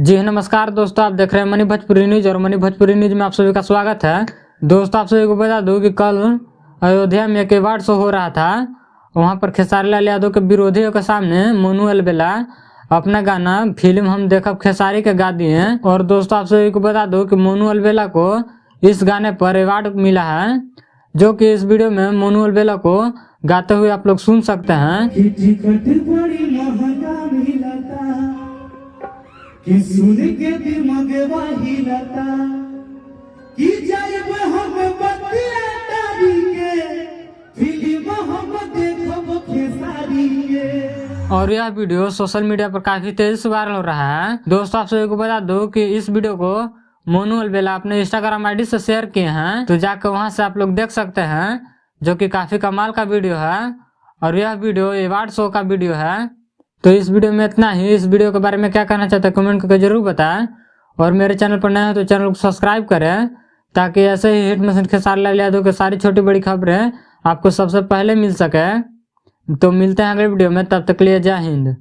जी नमस्कार दोस्तों, आप देख रहे हैं मनी भोजपुरी न्यूज और मनी भोजपुरी न्यूज में आप सभी का स्वागत है। दोस्तों, आप सभी को बता दूं कि कल अयोध्या में एक अवार्ड शो हो रहा था। वहां पर खेसारी लाल यादव के विरोधियों के सामने मोनू अलबेला अपना गाना फिल्म हम देखब खेसारी के गा दिए हैं। और दोस्तों, आप सभी को बता दूं कि मोनू अलबेला को इस गाने पर अवार्ड मिला है, जो कि इस वीडियो में मोनू अलबेला को गाते हुए आप लोग सुन सकते हैं। कि सुन के दिमागवा हिलता कि जाइब हम बतिया तारी के फिल्म हम देखब खेसारी के। और यह वीडियो सोशल मीडिया पर काफी तेजी से वायरल हो रहा है। दोस्तों, आप सभी को बता दो कि इस वीडियो को मोनू अलबेला अपने इंस्टाग्राम आईडी से शेयर किए हैं, तो जाकर वहां से आप लोग देख सकते हैं, जो कि काफी कमाल का वीडियो है। और यह वीडियो अवार्ड शो का वीडियो है। तो इस वीडियो में इतना ही। इस वीडियो के बारे में क्या कहना चाहते हैं कमेंट करके जरूर बताएं। और मेरे चैनल पर नए हो तो चैनल को सब्सक्राइब करें, ताकि ऐसे ही हिट मशीन खेसारी लाल यादव की सारी छोटी बड़ी खबरें आपको सबसे पहले मिल सके। तो मिलते हैं अगले वीडियो में, तब तक के लिए जय हिंद।